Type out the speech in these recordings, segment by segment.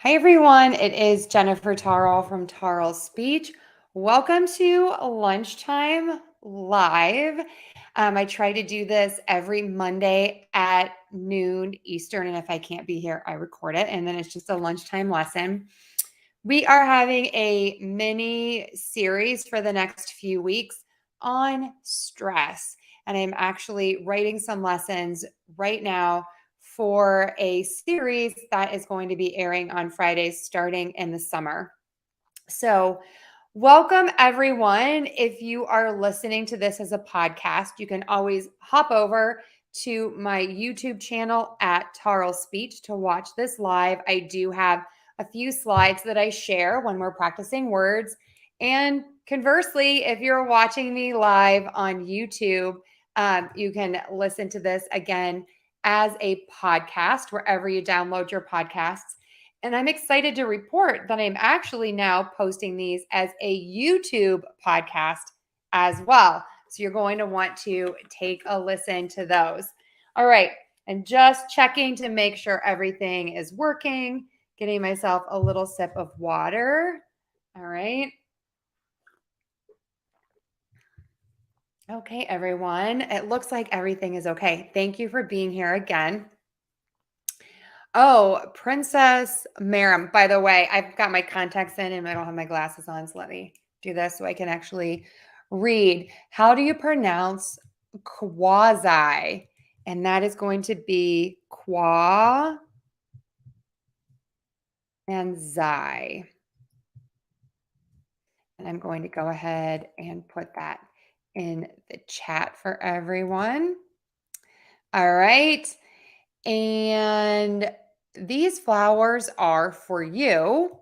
Hi, everyone. It is Jennifer Tarle from Tarle's Speech. Welcome to Lunchtime Live. I try to do this every Monday at noon Eastern, and if I can't be here, I record it, and then it's just a lunchtime lesson. We are having a mini series for the next few weeks on stress, and I'm actually writing some lessons right now for a series that is going to be airing on Fridays starting in the summer. So, welcome everyone. If you are listening to this as a podcast, you can always hop over to my YouTube channel at Tarl Speech to watch this live. I do have a few slides that I share when we're practicing words. And conversely, if you're watching me live on YouTube, you can listen to this again as a podcast wherever you download your podcasts. And I'm excited to report that I'm actually now posting these as a YouTube podcast as well. So you're going to want to take a listen to those. All right. And just checking to make sure everything is working, getting myself a little sip of water. All right. Okay, everyone. It looks like everything is okay. Thank you for being here again. Oh, Princess Maram. By the way, I've got my contacts in and I don't have my glasses on. So let me do this so I can actually read. How do you pronounce quasi? And that is going to be qua and xi. And I'm going to go ahead and put that in the chat for everyone. All right. And these flowers are for you.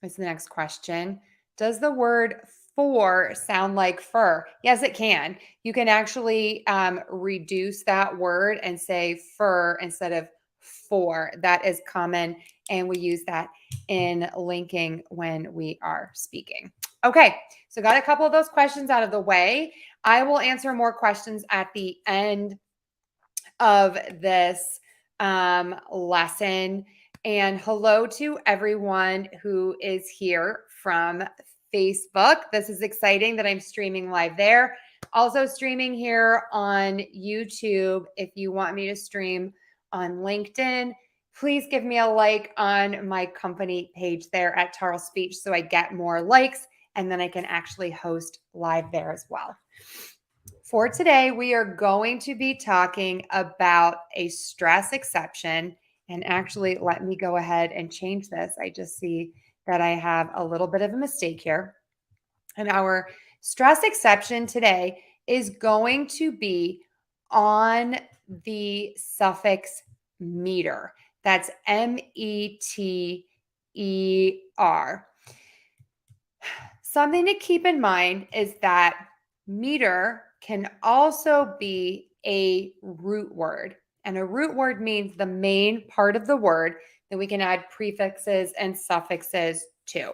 Is the next question. Does the word for sound like fur? Yes, it can. You can actually reduce that word and say fur instead of for. That is common, and we use that in linking when we are speaking. Okay, so got a couple of those questions out of the way. I will answer more questions at the end of this lesson. And hello to everyone who is here from Facebook. This is exciting that I'm streaming live there. Also streaming here on YouTube. If you want me to stream on LinkedIn, please give me a like on my company page there at Tarl Speech so I get more likes and then I can actually host live there as well. For today, we are going to be talking about a stress exception. And actually, let me go ahead and change this. I just see that I have a little bit of a mistake here. And our stress exception today is going to be on the suffix meter. That's METER. Something to keep in mind is that meter can also be a root word. And a root word means the main part of the word that we can add prefixes and suffixes to.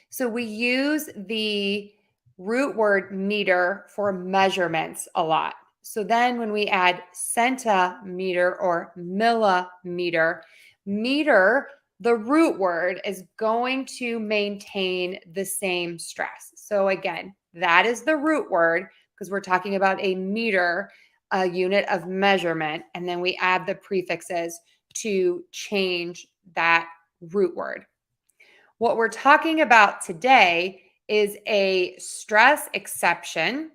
So we use the root word meter for measurements a lot. So then when we add centimeter or millimeter, meter, the root word, is going to maintain the same stress. So again, that is the root word because we're talking about a meter, a unit of measurement, and then we add the prefixes to change that root word. What we're talking about today is a stress exception.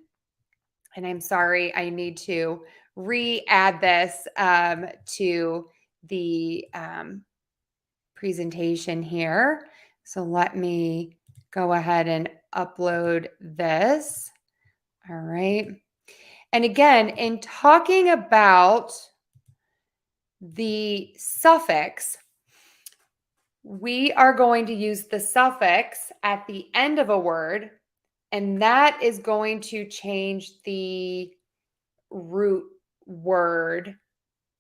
And I'm sorry, I need to re-add this to the presentation here. So let me go ahead and upload this. All right. And again, in talking about the suffix, we are going to use the suffix at the end of a word, and that is going to change the root word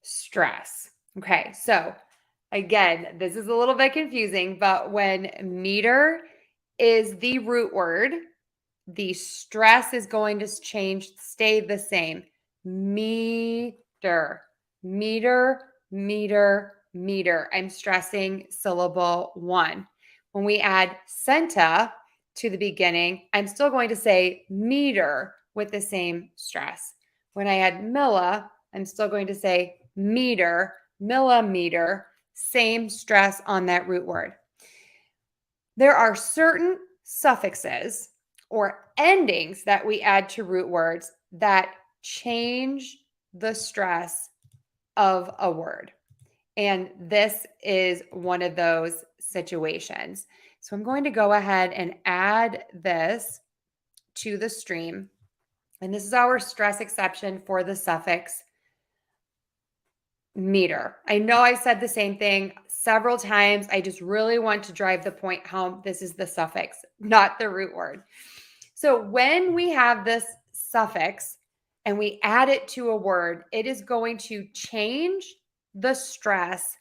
stress. Okay, so again, this is a little bit confusing, but when meter is the root word, the stress is going to change, stay the same. Meter, meter, meter, meter. I'm stressing syllable one. When we add centa to the beginning, I'm still going to say meter with the same stress. When I add milla, I'm still going to say meter, millimeter, same stress on that root word. There are certain suffixes or endings that we add to root words that change the stress of a word. And this is one of those situations. So I'm going to go ahead and add this to the stream. And this is our stress exception for the suffix meter. I know I said the same thing several times. I just really want to drive the point home. This is the suffix, not the root word. So when we have this suffix and we add it to a word, it is going to change the stress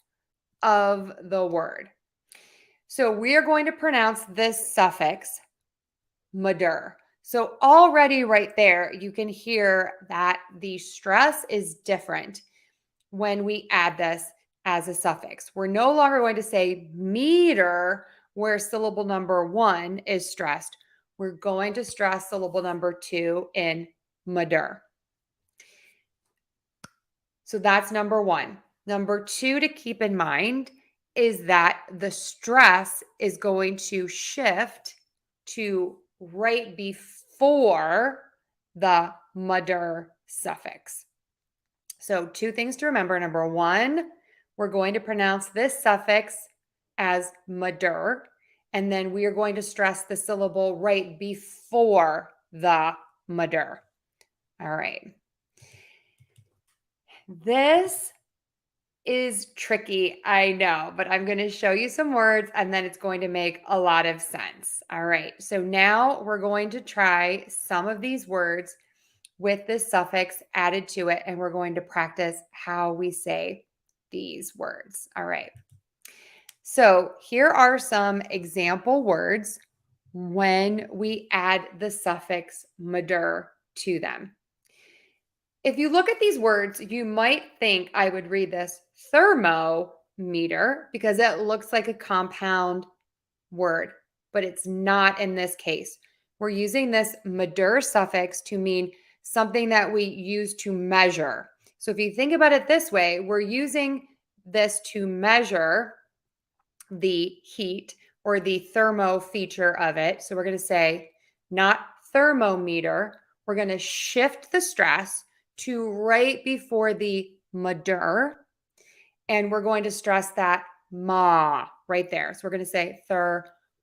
of the word. So we are going to pronounce this suffix madur. So already right there, you can hear that the stress is different when we add this as a suffix. We're no longer going to say meter where syllable number one is stressed. We're going to stress syllable number two in madur. So that's number one. Number two to keep in mind is that the stress is going to shift to right before the madur suffix. So two things to remember. Number one, we're going to pronounce this suffix as madur, and then we are going to stress the syllable right before the madur. All right. This is tricky, I know, but I'm going to show you some words and then it's going to make a lot of sense. All right. So now we're going to try some of these words with this suffix added to it, and we're going to practice how we say these words. All right. So here are some example words when we add the suffix madur to them. If you look at these words, you might think I would read this thermometer because it looks like a compound word, but it's not in this case. We're using this madur suffix to mean something that we use to measure. So if you think about it this way, we're using this to measure the heat or the thermo feature of it. So we're going to say not thermometer. We're going to shift the stress to right before the madur, and we're going to stress that ma right there. So we're going to say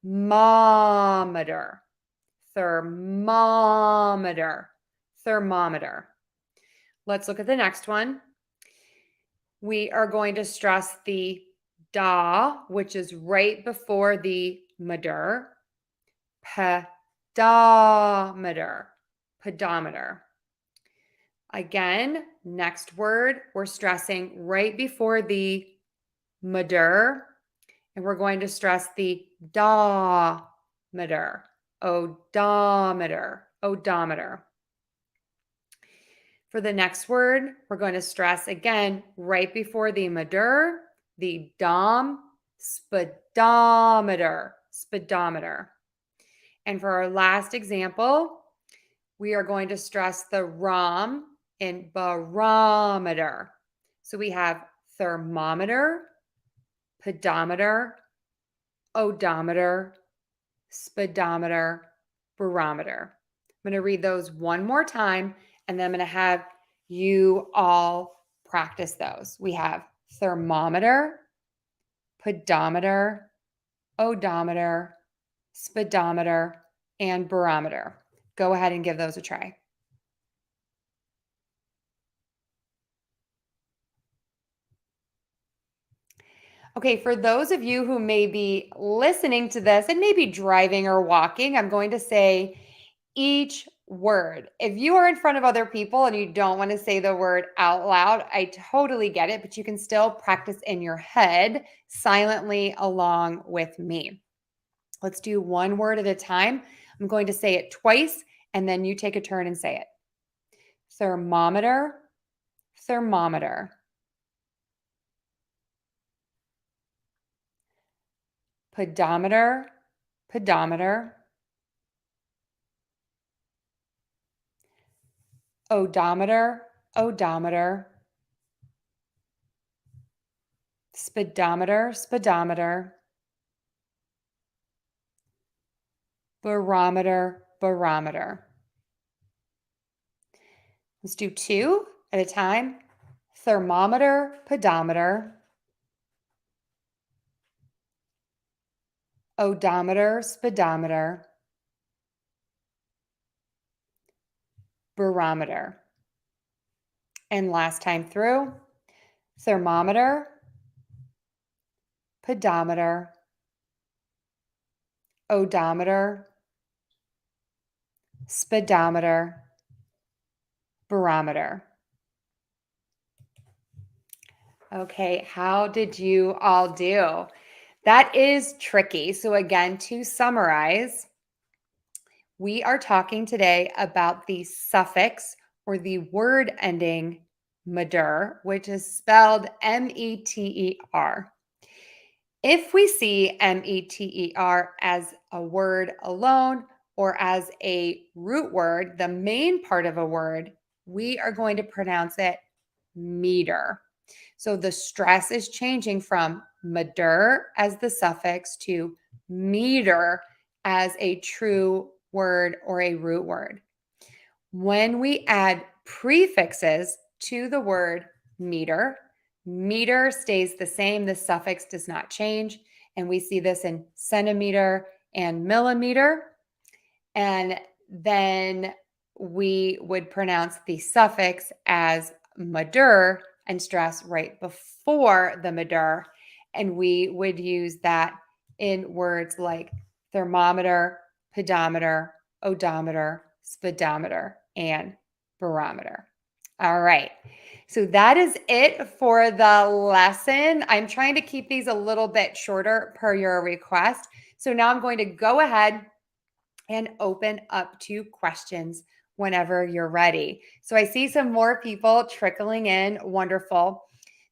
thermometer, thermometer, thermometer. Let's look at the next one. We are going to stress the da, which is right before the madur, pedometer, pedometer. Again, next word, we're stressing right before the madur, and we're going to stress the da-meter, odometer, odometer. For the next word, we're going to stress again right before the madur, the dom, speedometer, speedometer. And for our last example, we are going to stress the rom in barometer. So we have thermometer, pedometer, odometer, speedometer, barometer. I'm going to read those one more time, and then I'm going to have you all practice those. We have thermometer, pedometer, odometer, speedometer, and barometer. Go ahead and give those a try. Okay, for those of you who may be listening to this and maybe driving or walking, I'm going to say each word. If you are in front of other people and you don't want to say the word out loud, I totally get it, but you can still practice in your head silently along with me. Let's do one word at a time. I'm going to say it twice, and then you take a turn and say it. Thermometer, thermometer. pedometer, pedometer, odometer, odometer, speedometer, speedometer, barometer, barometer. Let's do two at a time. Thermometer, pedometer, odometer, speedometer, barometer. And last time through, thermometer, pedometer, odometer, speedometer, barometer. Okay, how did you all do? That is tricky. So, again, to summarize, we are talking today about the suffix or the word ending meter, which is spelled meter. If we see meter as a word alone or as a root word, the main part of a word, we are going to pronounce it meter. So the stress is changing from meter as the suffix to meter as a true word or a root word. When we add prefixes to the word meter, meter stays the same. The suffix does not change. And we see this in centimeter and millimeter. And then we would pronounce the suffix as meter and stress right before the meter. And we would use that in words like thermometer, pedometer, odometer, speedometer, and barometer. All right. So that is it for the lesson. I'm trying to keep these a little bit shorter per your request. So now I'm going to go ahead and open up to questions whenever you're ready. So I see some more people trickling in. Wonderful.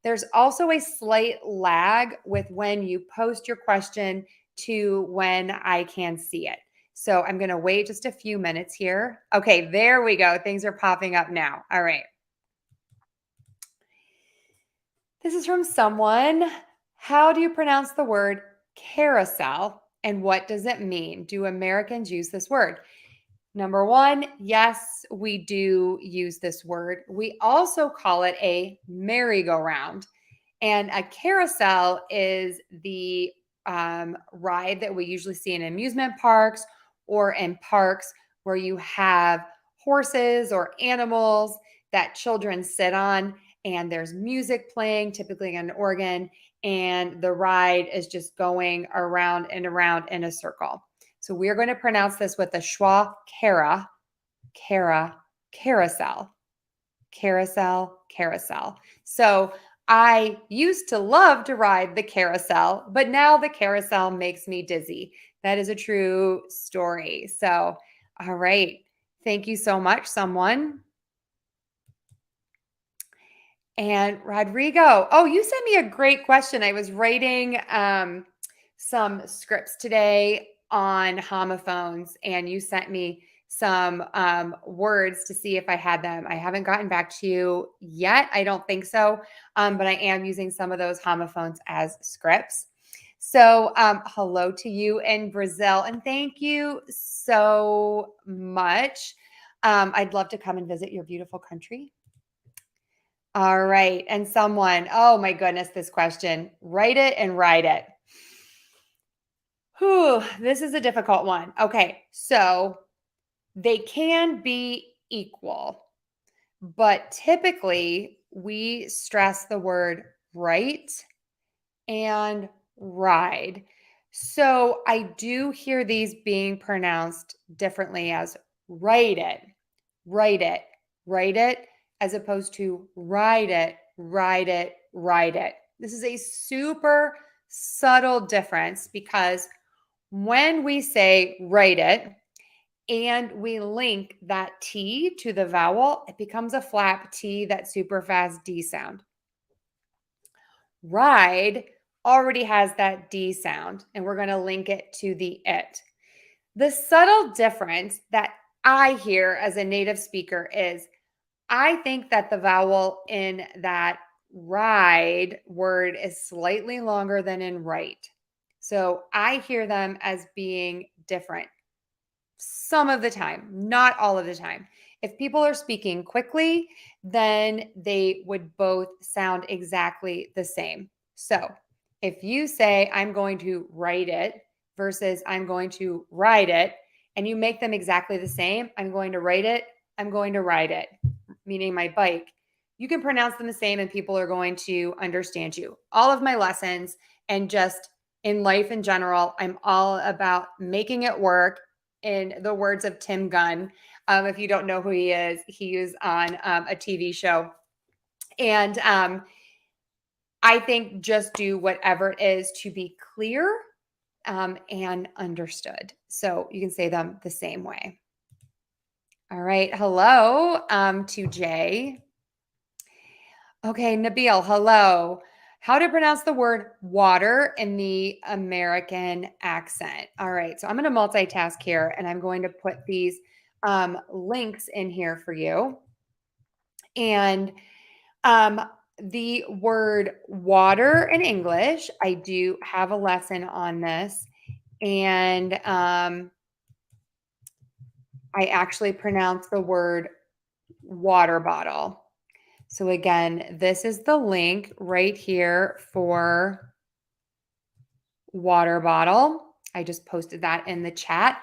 There's also a slight lag with when you post your question to when I can see it. So I'm going to wait just a few minutes here. Okay, there we go. Things are popping up now. All right. This is from someone. How do you pronounce the word carousel and what does it mean? Do Americans use this word? Number one, yes, we do use this word. We also call it a merry-go-round. And a carousel is the ride that we usually see in amusement parks or in parks where you have horses or animals that children sit on, and there's music playing, typically on an organ, and the ride is just going around and around in a circle. So we're going to pronounce this with the schwa carousel, carousel, carousel. So I used to love to ride the carousel, but now the carousel makes me dizzy. That is a true story. So, all right. Thank you so much, someone. And Rodrigo, oh, you sent me a great question. I was writing some scripts today on homophones, and you sent me some words to see if I had them. I haven't gotten back to you yet. I don't think so, but I am using some of those homophones as scripts. So hello to you in Brazil, and thank you so much. I'd love to come and visit your beautiful country. All right. And someone, oh my goodness, this question, write it and write it. Whew, this is a difficult one. Okay. So they can be equal, but typically we stress the word right and ride. So I do hear these being pronounced differently as write it, write it, write it, as opposed to ride it, ride it, ride it. This is a super subtle difference because when we say write it and we link that T to the vowel, it becomes a flap T, that super fast D sound. Ride, already has that D sound, and we're going to link it to the it. The subtle difference that I hear as a native speaker is I think that the vowel in that ride word is slightly longer than in right. So I hear them as being different some of the time, not all of the time. If people are speaking quickly, then they would both sound exactly the same. So if you say, I'm going to write it versus I'm going to ride it, and you make them exactly the same, I'm going to write it, I'm going to ride it, meaning my bike, you can pronounce them the same and people are going to understand you. All of my lessons and just in life in general, I'm all about making it work. In the words of Tim Gunn, if you don't know who he is, he was on a TV show. And I think just do whatever it is to be clear and understood. So you can say them the same way. All right. Hello to Jay. Okay, Nabil, hello. How to pronounce the word water in the American accent. All right, so I'm going to multitask here and I'm going to put these links in here for you. And the word water in English, I do have a lesson on this. And I actually pronounce the word water bottle. So again, this is the link right here for water bottle. I just posted that in the chat.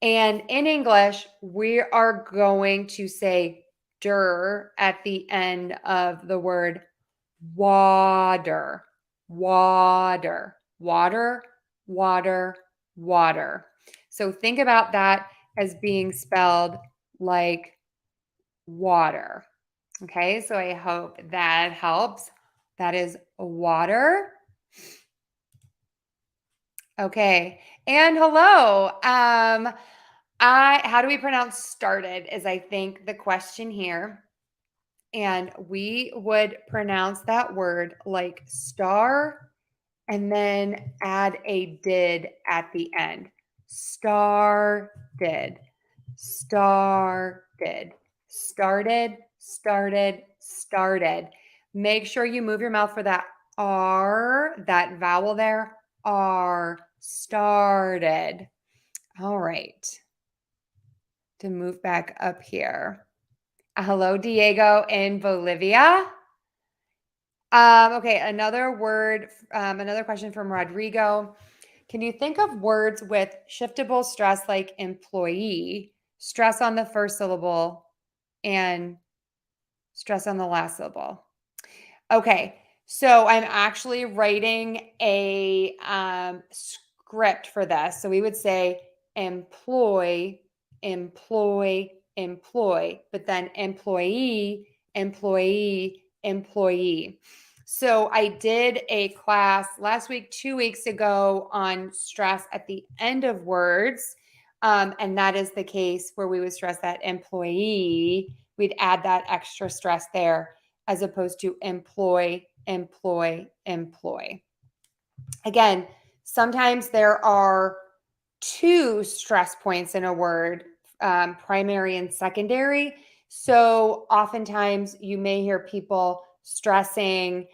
And in English, we are going to say der at the end of the word water, water, water, water, water. So think about that as being spelled like water. Okay, so I hope that helps. That is water. Okay, and hello. How do we pronounce started is I think the question here. And we would pronounce that word like star and then add a did at the end. Started, started, started, started, started. Make sure you move your mouth for that R, that vowel there. R, started. All right. To move back up here. Hello, Diego in Bolivia. Okay, another word, another question from Rodrigo. Can you think of words with shiftable stress like employee, stress on the first syllable, and stress on the last syllable? Okay, so I'm actually writing a script for this. So we would say employ, employ, employ, but then employee, employee, employee. So I did a class last week, 2 weeks ago on stress at the end of words. And that is the case where we would stress that employee, we'd add that extra stress there as opposed to employ, employ, employ. Again, sometimes there are two stress points in a word, primary and secondary. So oftentimes you may hear people stressing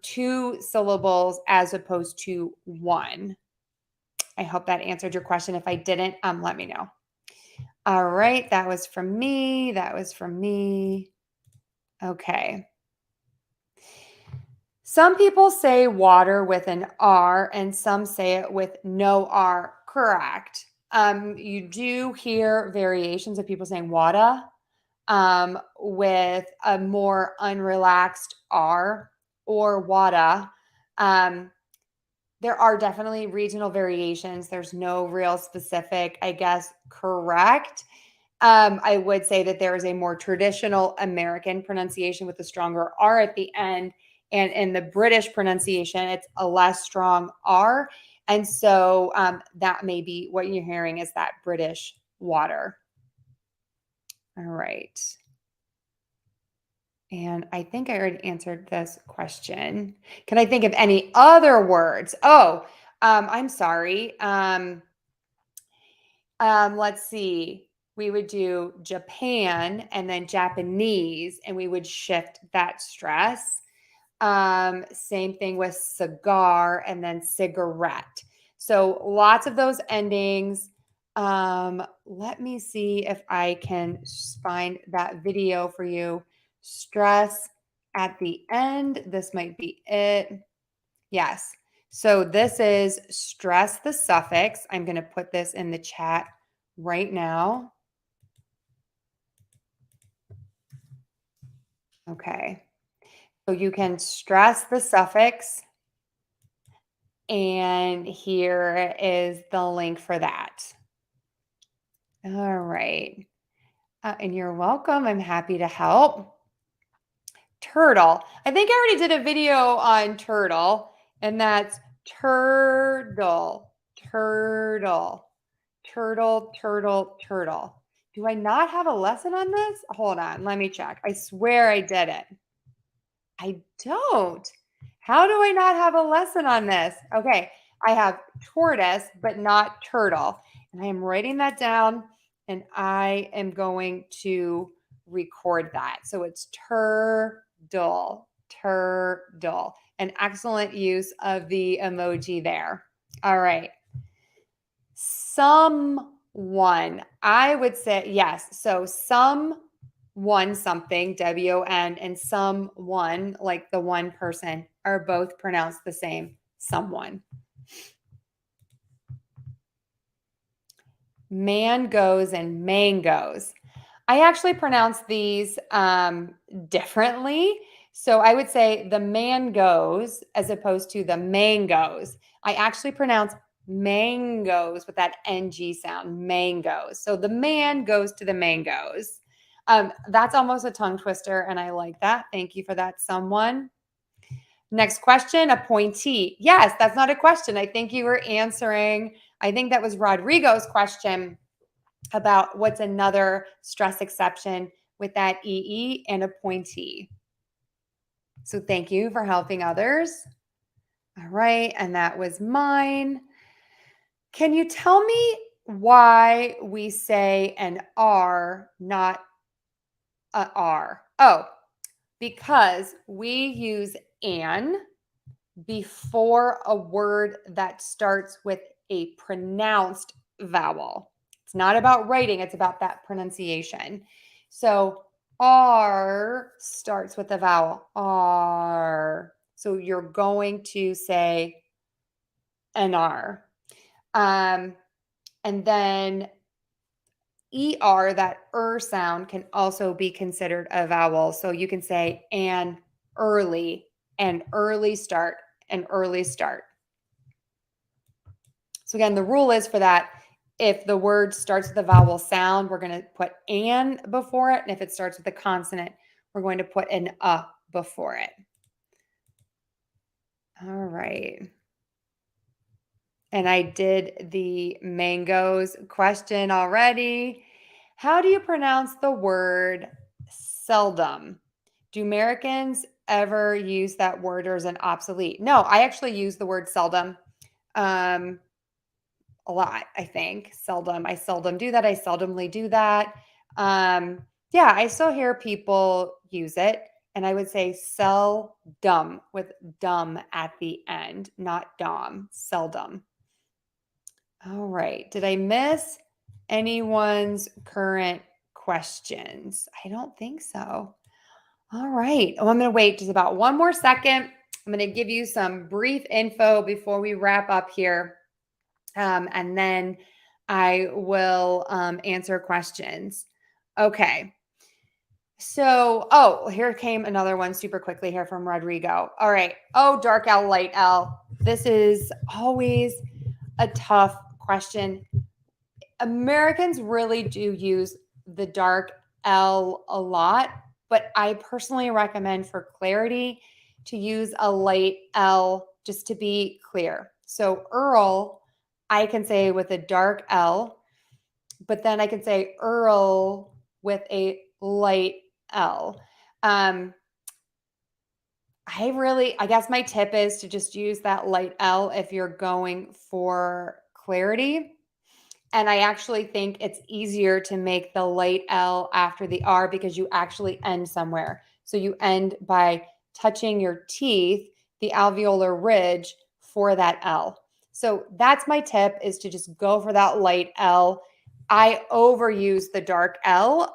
two syllables as opposed to one. I hope that answered your question. If I didn't, let me know. All right, that was from me. That was from me. Okay. Some people say water with an R and some say it with no R. Correct. You do hear variations of people saying water with a more unrelaxed R or wada. There are definitely regional variations. There's no real specific, I guess, correct. I would say that there is a more traditional American pronunciation with a stronger R at the end. And in the British pronunciation, it's a less strong R. And so that may be what you're hearing is that British water. All right. And I think I already answered this question. Can I think of any other words? Oh, I'm sorry. Let's see. We would do Japan and then Japanese, and we would shift that stress. Same thing with cigar and then cigarette. So lots of those endings. Let me see if I can find that video for you. Stress at the end. This might be it. Yes. So this is stress the suffix. I'm going to put this in the chat right now. Okay. So you can stress the suffix. And here is the link for that. All right. And you're welcome. I'm happy to help. Turtle. I think I already did a video on turtle, and that's turtle, turtle, turtle, turtle, turtle. Do I not have a lesson on this? Hold on. Let me check. I swear I did it. I don't. How do I not have a lesson on this? Okay, I have tortoise, but not turtle. And I am writing that down and I am going to record that. So it's turtle, turtle. An excellent use of the emoji there. All right. Someone, I would say, yes. So someone, something, WON, and someone, like the one person, are both pronounced the same. Someone. Mangoes and mangoes. I actually pronounce these differently. So I would say the mangoes as opposed to the mangoes. I actually pronounce mangoes with that NG sound, mangoes. So the man goes to the mangoes. That's almost a tongue twister, and I like that. Thank you for that, someone. Next question, appointee. Yes, that's not a question. I think you were answering, I think that was Rodrigo's question about what's another stress exception with that EE and appointee. So thank you for helping others. All right, and that was mine. Can you tell me why we say an R, not a R? Oh, because we use an before a word that starts with a pronounced vowel. It's not about writing, it's about that pronunciation. So R starts with a vowel, R. So you're going to say an R. And then ER, that sound, can also be considered a vowel. So you can say an early start, an early start. So again, the rule is for that, if the word starts with a vowel sound, we're going to put an before it. And if it starts with a consonant, we're going to put an before it. All right. And I did the mangoes question already. How do you pronounce the word seldom? Do Americans ever use that word, or is it obsolete? No, I actually use the word seldom a lot, I think. Seldom. I seldom do that. I seldomly do that. Yeah, I still hear people use it. And I would say seldom with dumb at the end, not dom, seldom. All right. Did I miss anyone's current questions? I don't think so. All right. Oh, I'm going to wait just about one more second. I'm going to give you some brief info before we wrap up here. And then I will answer questions. Okay. So, here came another one super quickly here from Rodrigo. All right. Oh, dark L, light L. This is always a tough question. Americans really do use the dark L a lot, but I personally recommend for clarity to use a light L just to be clear. So Earl, I can say with a dark L, but then I can say Earl with a light L. I guess my tip is to just use that light L if you're going for clarity. And I actually think it's easier to make the light L after the R because you actually end somewhere. So you end by touching your teeth, the alveolar ridge for that L. So that's my tip, is to just go for that light L. I overuse the dark L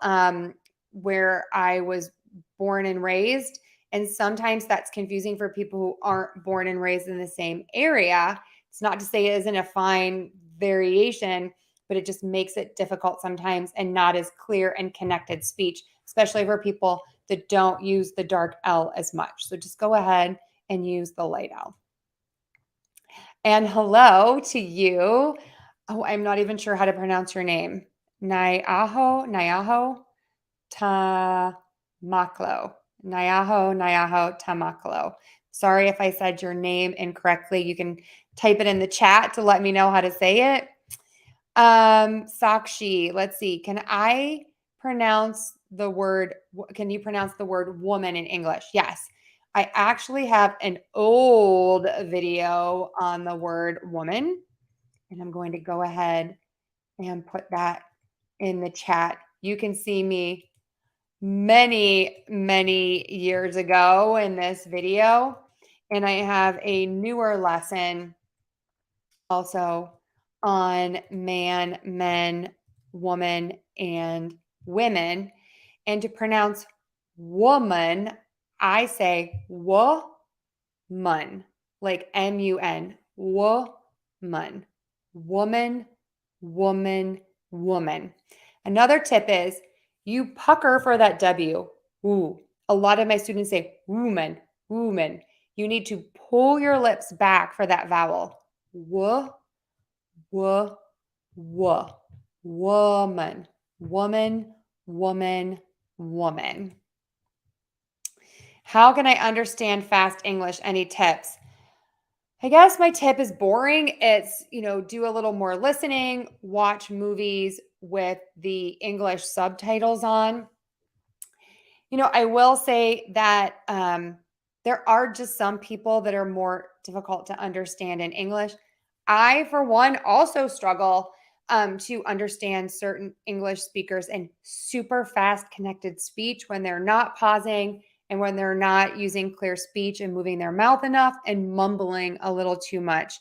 where I was born and raised. And sometimes that's confusing for people who aren't born and raised in the same area. It's not to say it isn't a fine variation, but it just makes it difficult sometimes and not as clear and connected speech, especially for people that don't use the dark L as much. So just go ahead and use the light L. And hello to you. Oh, I'm not even sure how to pronounce your name. Nyaho Tamaklo. Nyaho Tamaklo. Sorry if I said your name incorrectly. You can type it in the chat to let me know how to say it. Sakshi, let's see. Can you pronounce the word woman in English? Yes. I actually have an old video on the word woman, and I'm going to go ahead and put that in the chat. You can see me many, many years ago in this video, and I have a newer lesson also on man, men, woman, and women. And to pronounce woman, I say woman, like M-U-N, woman, woman, woman, woman. Another tip is you pucker for that W. Ooh. A lot of my students say woman, woman. You need to pull your lips back for that vowel. W, w, w. Woman, woman, woman, woman. How can I understand fast English? Any tips? I guess my tip is boring. It's, do a little more listening, watch movies with the English subtitles on. I will say that there are just some people that are more difficult to understand in English. I, for one, also struggle to understand certain English speakers in super fast connected speech when they're not pausing and when they're not using clear speech and moving their mouth enough and mumbling a little too much.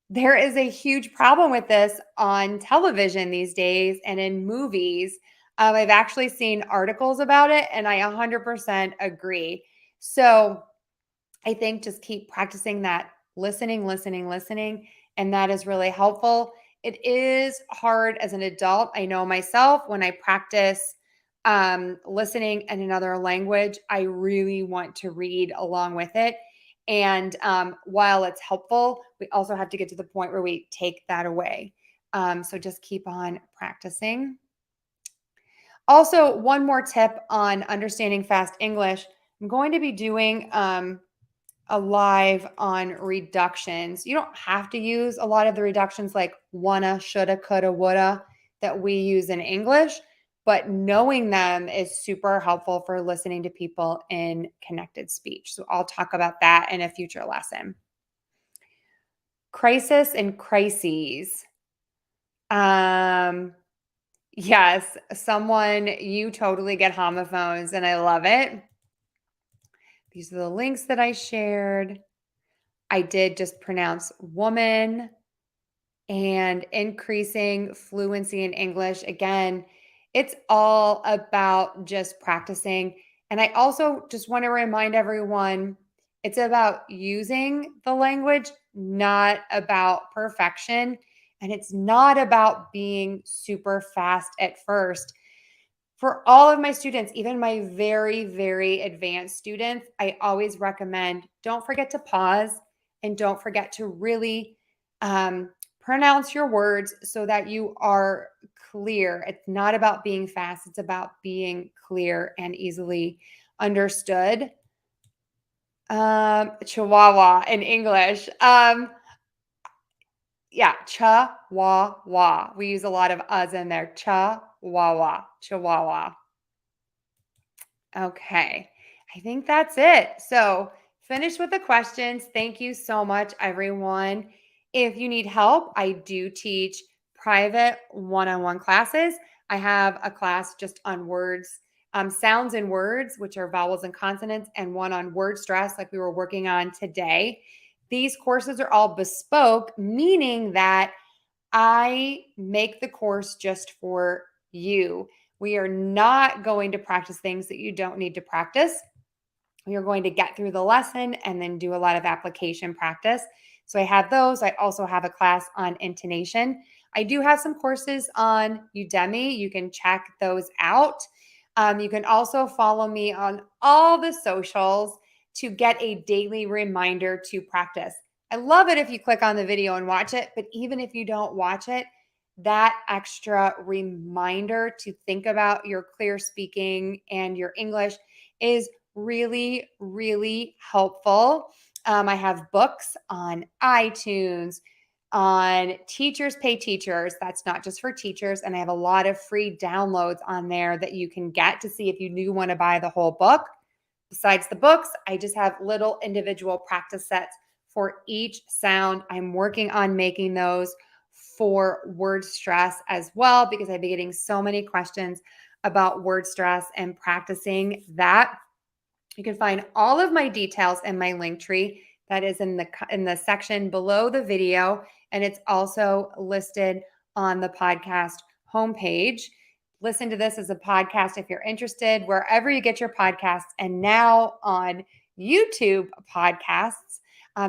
There is a huge problem with this on television these days and in movies. I've actually seen articles about it, and I 100% agree. So I think just keep practicing that listening, listening, listening, and that is really helpful. It is hard as an adult. I know myself, when I practice listening in another language, I really want to read along with it. And while it's helpful, we also have to get to the point where we take that away. So just keep on practicing. Also, one more tip on understanding fast English. I'm going to be doing a live on reductions. You don't have to use a lot of the reductions like wanna, shoulda, coulda, woulda that we use in English, but knowing them is super helpful for listening to people in connected speech. So I'll talk about that in a future lesson. Crisis and crises. Yes, you totally get homophones, and I love it. These are the links that I shared. I did just pronounce woman and increasing fluency in English. Again, it's all about just practicing. And I also just want to remind everyone it's about using the language, not about perfection. And it's not about being super fast at first. For all of my students, even my very, very advanced students, I always recommend don't forget to pause and don't forget to really pronounce your words so that you are clear. It's not about being fast, it's about being clear and easily understood. Chihuahua in English. Yeah, chihuahua. We use a lot of us in there. Chihuahua. Okay. I think that's it. So, finish with the questions. Thank you so much, everyone. If you need help, I do teach private one on one classes. I have a class just on words, sounds and words, which are vowels and consonants, and one on word stress, like we were working on today. These courses are all bespoke, meaning that I make the course just for you. We are not going to practice things that you don't need to practice. You're going to get through the lesson and then do a lot of application practice. So I have those. I also have a class on intonation. I do have some courses on Udemy. You can check those out. You can also follow me on all the socials to get a daily reminder to practice. I love it if you click on the video and watch it, but even if you don't watch it, that extra reminder to think about your clear speaking and your English is really, really helpful. I have books on iTunes, on Teachers Pay Teachers. That's not just for teachers. And I have a lot of free downloads on there that you can get to see if you do want to buy the whole book. Besides the books, I just have little individual practice sets for each sound. I'm working on making those for word stress as well because I've been getting so many questions about word stress and practicing that. You can find all of my details in my link tree that is in the section below the video, and it's also listed on the podcast homepage. Listen to this as a podcast if you're interested, wherever you get your podcasts, and now on YouTube podcasts.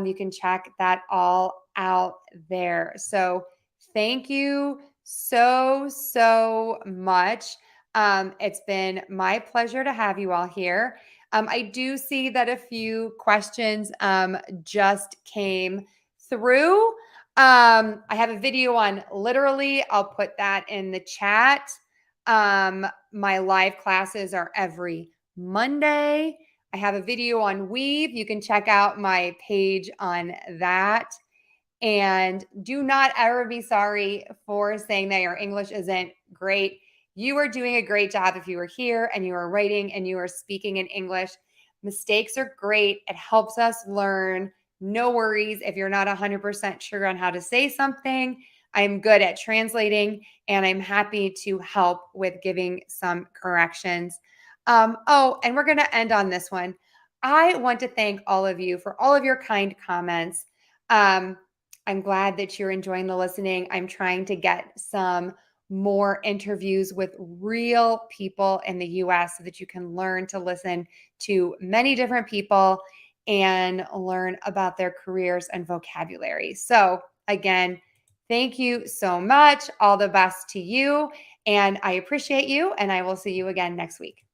You can check that all out there. So thank you so much. It's been my pleasure to have you all here. I do see that a few questions just came through. I have a video on literally. I'll put that in the chat. My live classes are every Monday. I have a video on weave. You can check out my page on that. And do not ever be sorry for saying that your English isn't great. You are doing a great job if you are here and you are writing and you are speaking in English. Mistakes are great. It helps us learn. No worries if you're not 100% sure on how to say something. I'm good at translating and I'm happy to help with giving some corrections. And we're going to end on this one. I want to thank all of you for all of your kind comments. I'm glad that you're enjoying the listening. I'm trying to get some more interviews with real people in the US so that you can learn to listen to many different people and learn about their careers and vocabulary. So, again, thank you so much. All the best to you. And I appreciate you. And I will see you again next week.